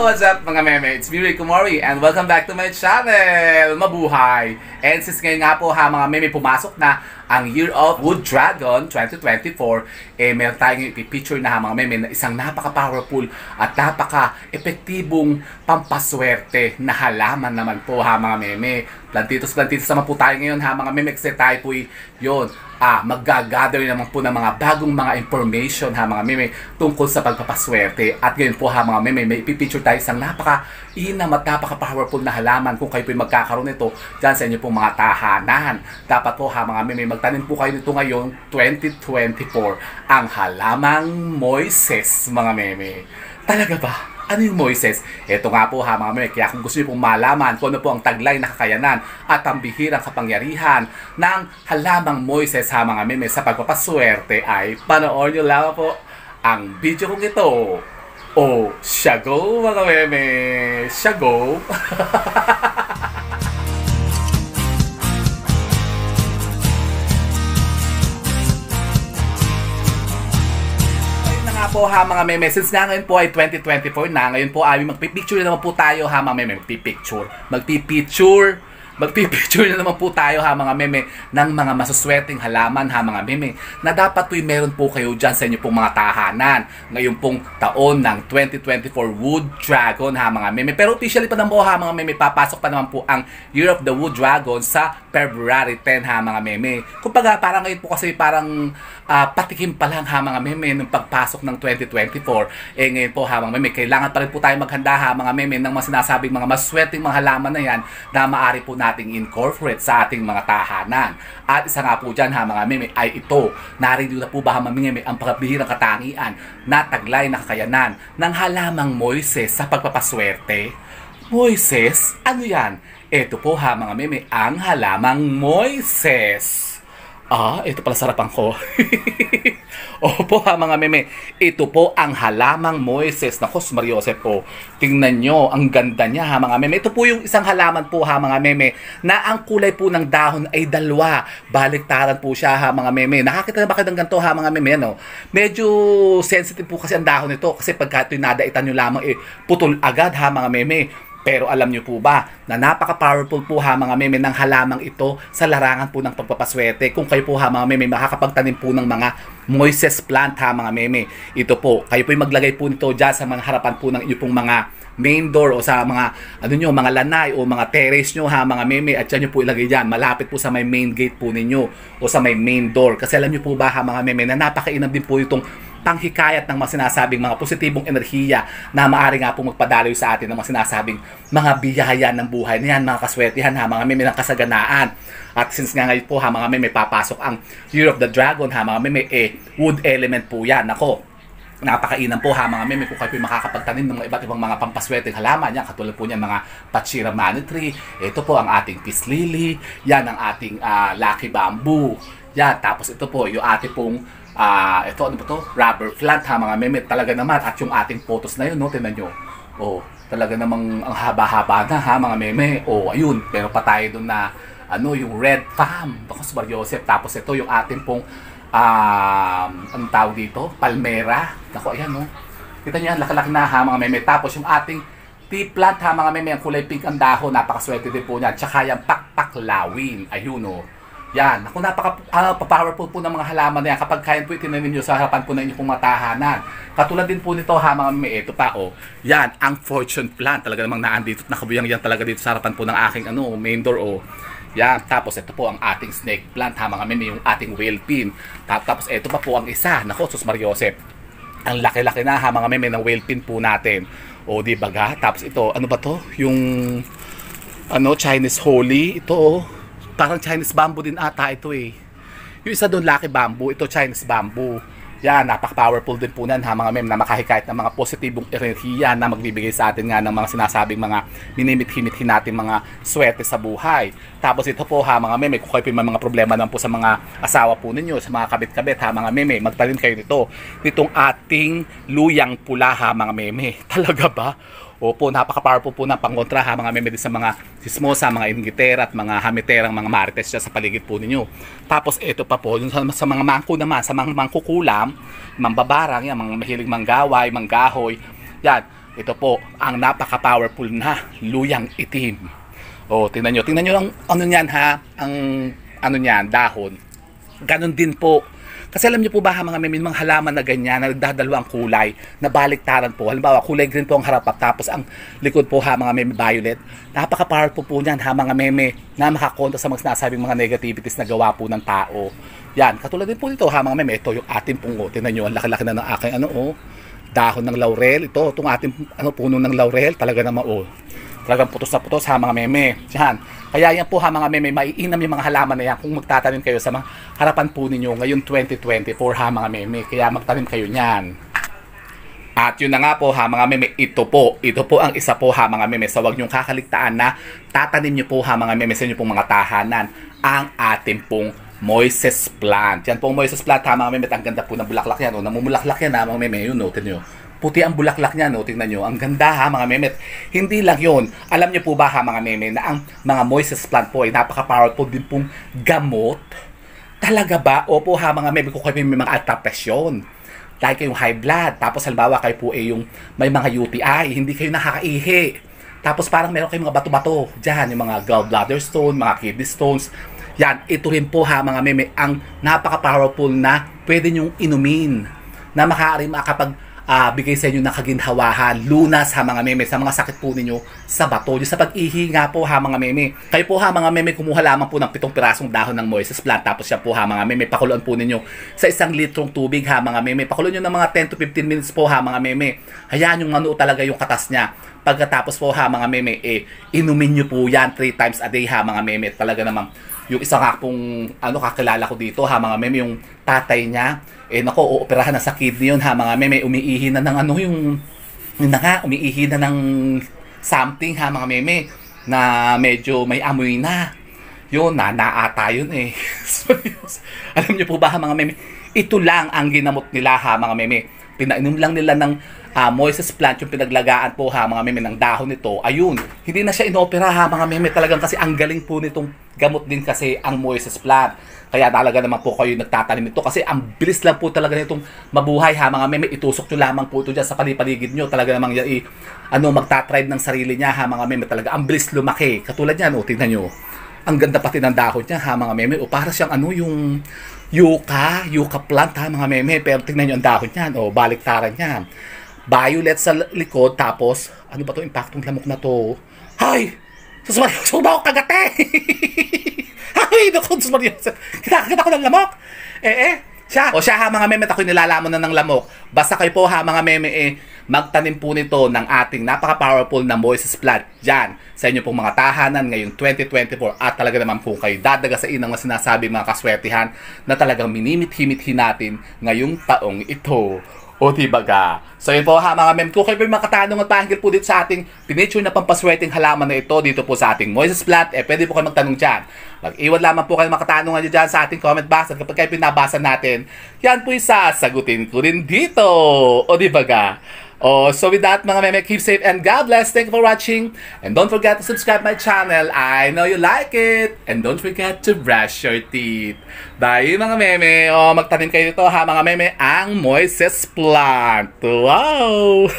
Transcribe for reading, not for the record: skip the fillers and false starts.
what's up mga meme? It's me, Rick Kumori, and welcome back to my channel! Mabuhay! And since ngayon nga po ha mga meme, pumasok na ang Year of Wood Dragon 2024, meron tayong ipipicture na ha mga meme na isang napaka-powerful at napaka-epektibong pampaswerte na halaman naman po ha mga meme. Plantitos naman po tayo ngayon ha mga meme, kasi tayo po yun. Mag-gather naman po ng mga bagong mga information ha mga meme tungkol sa pagpapaswerte. At ngayon po ha mga meme, may ipipicture tayo isang napaka-inam at napaka-powerful na halaman. Kung kayo po magkakaroon nito dyan sa inyo pong mga tahanan, dapat po ha mga meme, magtanim po kayo nito ngayong 2024. Ang halamang Moises mga meme. Talaga ba? Ano yung Moises? Ito nga po ha mga meme, kaya kung gusto niyo pong malaman kung ano po ang taglay na kakayanan at ang bihirang kapangyarihan ng halamang Moises ha mga meme sa pagpapaswerte, ay panoorin niyo lang po ang video kong ito. Siya go mga meme! Siya go! po ha mga meme, since nga ngayon po ay 2024 na, ngayon po ay magpipicture na naman po tayo ha mga meme, magpipicture na naman po tayo ha mga meme ng mga masuswerteng halaman ha mga meme, na dapat po'y meron po kayo dyan sa inyo pong mga tahanan ngayon pong taon ng 2024 Wood Dragon ha mga meme. Pero officially pa naman po ha mga meme, papasok pa naman po ang Year of the Wood Dragon sa February 10 ha mga meme. Kumbaga parang ngayon po kasi parang patikim pa lang ha mga meme ng pagpasok ng 2024. Ngayon po ha mga meme, kailangan pa rin po tayo maghanda ha mga meme ng mga sinasabing mga maswerteng mga halaman na yan na maaari po nating incorporate sa ating mga tahanan. At isa nga po dyan ha mga meme ay ito. Narinig na po ba ha mga meme ang pagkabihirang katangian na taglay na kakayanan ng halamang Moises sa pagpapaswerte? Moises? Ano yan? Ito po ha mga meme, ang halamang Moises. Ito pala sarapan ko. Opo ha mga meme, ito po ang halamang Moises. Naku, Mariosep po. Tingnan nyo, ang ganda niya ha mga meme. Ito po yung isang halaman po ha mga meme, na ang kulay po ng dahon ay dalawa. Baliktaran po siya ha mga meme. Nakakita na ba kayo ng ganito ha mga meme? No? Medyo sensitive po kasi ang dahon nito, kasi pagka ito'y nadaitan nyo lamang, putol agad ha mga meme. Pero alam nyo po ba na napaka-powerful po ha mga meme ng halamang ito sa larangan po ng pagpapaswerte. Kung kayo po ha mga meme makakapagtanim po ng mga Moises plant ha mga meme, ito po, kayo po maglagay po nito dyan sa mga harapan po ng inyong pong mga main door o sa mga mga lanay o mga terrace nyo ha mga meme, at dyan nyo po ilagay dyan malapit po sa may main gate po ninyo o sa may main door. Kasi alam nyo po ba ha mga meme na napakainam din po itong panghikayat ng mga sinasabing mga positibong enerhiya na maaari nga po magpadaloy sa atin ng mga sinasabing mga biyaya ng buhay na yan, mga kaswertihan ha mga meme ng kasaganaan. At since nga ngayon po ha mga meme, papasok ang Year of the Dragon ha mga meme, wood element po yan. Ako, napakainam po ha mga meme kung kayo makakapagtanim ng iba't ibang mga pampaswerteng halaman yan, katulad po niyan mga Pachira Money Tree. Ito po ang ating Peace Lily, yan ang ating Lucky Bamboo yan. Tapos ito po yung ating pong ito ano ba to? Rubber plant ha mga meme, talaga naman. At yung ating photos na yun, no, tingnan nyo, talaga namang ang haba-haba na ha mga meme. Ayun, pero pa tayo dun na yung red palm, baka si Mariosep. Tapos ito yung ating pong anong tawag dito? Palmera. Naku, ayan no. Kita nyo yan, laki-laki na ha mga meme. Tapos yung ating tea plant ha mga meme, ang kulay pink ang dahon, napakaswerte din po niyan. Tsaka yung pakpaklawin, ayun no. Yan, ako napaka-powerful po ng mga halaman na yan kapag kaya po itinanim nyo sa harapan po na inyong pong matahanan. Katulad din po nito ha mga meme, ito pa yan, ang fortune plant. Talaga namang naandito at nakabuyang yan talaga dito sa harapan po ng aking main door yan. Tapos ito po ang ating snake plant ha mga meme, yung ating whale pin. Tapos ito pa po ang isa, naku, sus Mariosep, ang laki-laki na ha mga meme ng whale pin po natin. Di ba ga? Tapos ito, ano ba to? Yung Chinese holy, ito parang Chinese bamboo din ata ito Yung isa doon, Lucky Bamboo, ito Chinese bamboo. Yan, napaka-powerful din po nan ha mga meme, na makahikayat ng mga positibong enerhiya na magbibigay sa atin nga ng mga sinasabing mga minimit-himit natin mga swerte sa buhay. Tapos ito po ha mga meme, kung kayo po may mga problema naman po sa mga asawa po ninyo, sa mga kabit-kabit ha mga meme, magtanim kayo nitong ating luyang pula ha mga meme. Talaga ba? Opo, napaka-powerful po ng pangkontra ha mga meme sa mga sismosa, mga inggitera at mga hamiterang mga marites dyan sa paligid po ninyo. Tapos ito pa po, yung sa mga mangko naman, sa mga mangkukulam, mambabarang, yan, mga mahilig manggaway, manggahoy, yan. ito po ang napaka-powerful na luyang itim. O, tingnan nyo ang ano niyan ha, ang ano niyan, dahon. Ganon din po. Kasi alam niyo po ba mga meme, mga halaman na ganyan, na nagdadalo ang kulay, na baliktaran po. Halimbawa, kulay green po ang harapak, tapos ang likod po ha mga meme, violet. Napaka-powerful po niyan ha mga meme, na makakontra sa mga sinasabing mga negativities na gawa po ng tao. Yan, katulad din po dito ha mga meme, ito yung ating pungo. Tingnan nyo, ang laki-laki na ng aking dahon ng laurel. Ito, itong ating puno ng laurel, talaga naman talagang putos na putos ha mga meme. Yan. Kaya yan po ha mga meme, maiinam yung mga halaman na yan kung magtatanim kayo sa mga harapan po ninyo ngayon 2024 ha mga meme. Kaya magtanim kayo niyan. At yun na nga po ha mga meme, ito po ang isa po ha mga meme. So wag niyong kakaligtaan na tatanim niyo po ha mga meme sa inyo pong mga tahanan ang ating pong Moises plant. Yan pong Moises plant ha mga meme. Ang ganda po ng bulaklak yan. Namumulaklak yan ha mga meme. Yun tingnan nyo. Puti ang bulaklak niya, tingnan nyo. Ang ganda ha mga meme. Hindi lang yun. Alam niyo po ba ha mga meme na ang mga Moises plant po ay napaka-powerful din pong gamot? Talaga ba? Opo ha mga meme, kung kayo may mga alta presyon, dahil kayong high blood, tapos halimbawa kayo po ay yung may mga UTI, hindi kayo nakakaihi. Tapos parang meron kayong mga bato-bato dyan, yung mga gallbladder stone, mga kidney stones. Yan, ito rin po ha mga meme, ang napaka-powerful na pwede nyong inumin na makaaari makapag bigay sa inyo ng kaginhawahan, lunas ha mga meme, sa mga sakit po ninyo sa bato, yung sa pag-ihi nga po ha mga meme. Kayo po ha mga meme, kumuha lamang po ng 7 pirasong dahon ng Moises plant, tapos siya po ha mga meme, pakuluan po ninyo sa 1 litrong tubig ha mga meme. Pakuluan nyo ng mga 10 to 15 minutes po ha mga meme. Hayaan yung manuo talaga yung katas niya. Pagkatapos po ha mga meme, inumin nyo po yan 3 times a day ha mga meme. Talaga namang yung isa nga pong kakilala ko dito ha mga meme, yung tatay niya, nako, ooperahan na sa kidney yun ha mga meme, umiihi na ng umiihi na ng something ha mga meme, na medyo may amoy na. Yun, naata yun Alam niyo po ba ha mga meme, ito lang ang ginamot nila ha mga meme. Pinainom lang nila ng Moises plant, yung pinaglagaan po ha mga meme ng dahon nito. Ayun, hindi na siya inopera ha mga meme, talagang kasi ang galing po nitong gamot din kasi ang Moises plant. Kaya talaga naman po kayo nagtatanim nito kasi ang bilis lang po talaga nitong mabuhay ha mga meme. Itusok nyo lamang po ito dyan sa paligid nyo. Talaga namang magtatribe ng sarili niya ha mga meme. Talaga ang bilis lumaki. Katulad yan, tingnan nyo. Ang ganda pati ng dahon niya ha mga meme. Para siyang yung yucca plant ha mga meme. Pero tingnan nyo ang dahon niyan. Baliktaran niya. Violet sa likod, tapos ano ba to, impaktong lamok na to? Hay! Susumariyo ako kagate! Ay, naku, susumariyo. Kita ko ng lamok. Siya ha mga meme, ako'y nilalamon na ng lamok. Basta kayo po ha mga meme, magtanim po nito ng ating napaka-powerful na Moises plant dyan sa inyo pong mga tahanan ngayong 2024. At talaga naman po kayo dadagasain ng mga sinasabi mga kaswertihan na talagang minimit-himit natin ngayong taong ito. O dibaga. So yun po ha mga meme, kung kayo po yung makatanong at pahingil po dito sa ating pinature na pampaswerteng halaman na ito dito po sa ating Moises plant, pwede po kayo magtanong dyan. Mag-iwan lamang po kayo makatanungan nyo dyan sa ating comment box, at kapag kayo pinabasa natin, yan po yung sasagutin ko rin dito. O dibaga. So with that mga meme, keep safe and God bless. Thank you for watching. And don't forget to subscribe my channel. I know you like it. And don't forget to brush your teeth. Bye mga meme. Magtanim kayo dito ha mga meme, ang Moises plant. Wow!